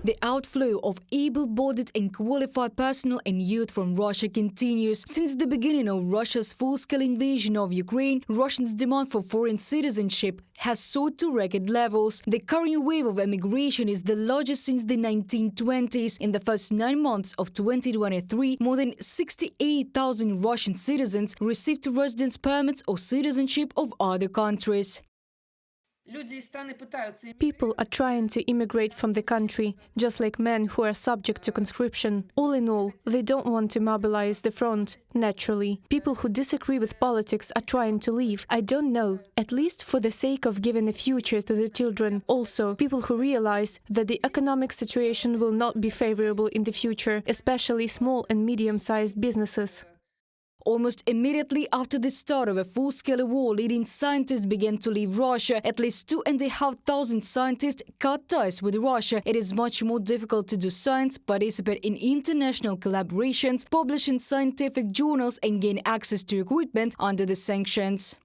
The outflow of able-bodied and qualified personnel and youth from Russia continues. Since the beginning of Russia's full-scale invasion of Ukraine, Russians' demand for foreign citizenship has soared to record levels. The current wave of emigration is the largest since the 1920s. In the first 9 months of 2023, more than 68,000 Russian citizens received residence permits or citizenship of other countries. People are trying to immigrate from the country, just like men who are subject to conscription. All in all, they don't want to mobilize the front. Naturally, people who disagree with politics are trying to leave. I don't know, at least for the sake of giving a future to the children. Also, people who realize that the economic situation will not be favorable in the future, especially small and medium-sized businesses. Almost immediately after the start of a full-scale war, leading scientists began to leave Russia. At least 2,500 scientists cut ties with Russia. It is much more difficult to do science, participate in international collaborations, publish in scientific journals and gain access to equipment under the sanctions.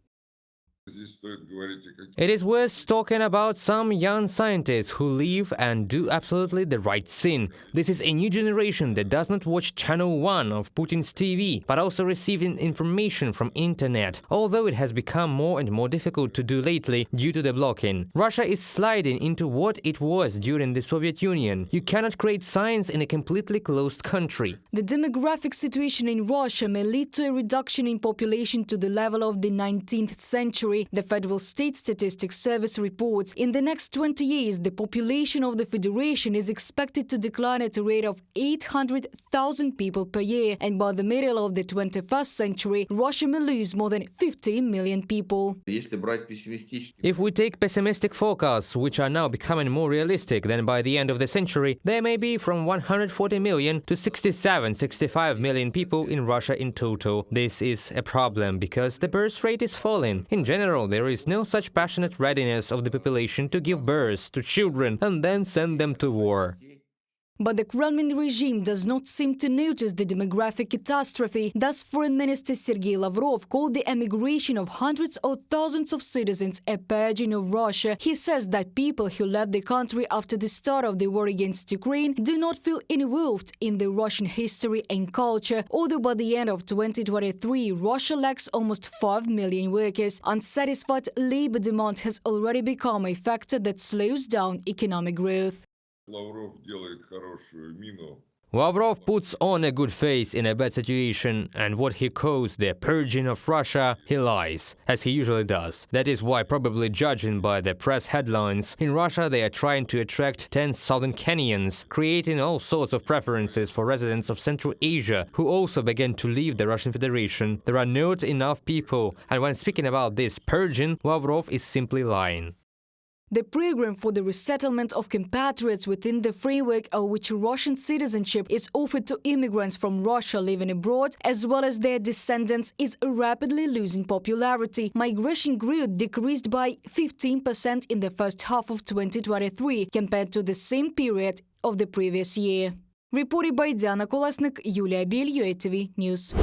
It is worth talking about some young scientists who live and do absolutely the right thing. This is a new generation that does not watch Channel 1 of Putin's TV, but also receiving information from internet, although it has become more and more difficult to do lately due to the blocking. Russia is sliding into what it was during the Soviet Union. You cannot create science in a completely closed country. The demographic situation in Russia may lead to a reduction in population to the level of the 19th century. The Federal State Statistics Service reports in the next 20 years, the population of the Federation is expected to decline at a rate of 800,000 people per year, and by the middle of the 21st century, Russia may lose more than 15 million people. If we take pessimistic forecasts, which are now becoming more realistic, then by the end of the century, there may be from 140 million to 65 million people in Russia in total. This is a problem because the birth rate is falling. In general, there is no such passionate readiness of the population to give birth to children and then send them to war. But the Kremlin regime does not seem to notice the demographic catastrophe. Thus, Foreign Minister Sergei Lavrov called the emigration of hundreds or thousands of citizens a purging of Russia. He says that people who left the country after the start of the war against Ukraine do not feel involved in the Russian history and culture. Although by the end of 2023, Russia lacks almost 5 million workers, unsatisfied labor demand has already become a factor that slows down economic growth. Lavrov puts on a good face in a bad situation, and what he calls the purging of Russia, he lies, as he usually does. That is why, probably judging by the press headlines, in Russia they are trying to attract 10,000 Kenyans, creating all sorts of preferences for residents of Central Asia who also began to leave the Russian Federation. There are not enough people, and when speaking about this purging, Lavrov is simply lying. The program for the resettlement of compatriots within the framework of which Russian citizenship is offered to immigrants from Russia living abroad, as well as their descendants, is rapidly losing popularity. Migration growth decreased by 15% in the first half of 2023 compared to the same period of the previous year. Reported by Diana Kolesnik, Yulia Biel, UATV News.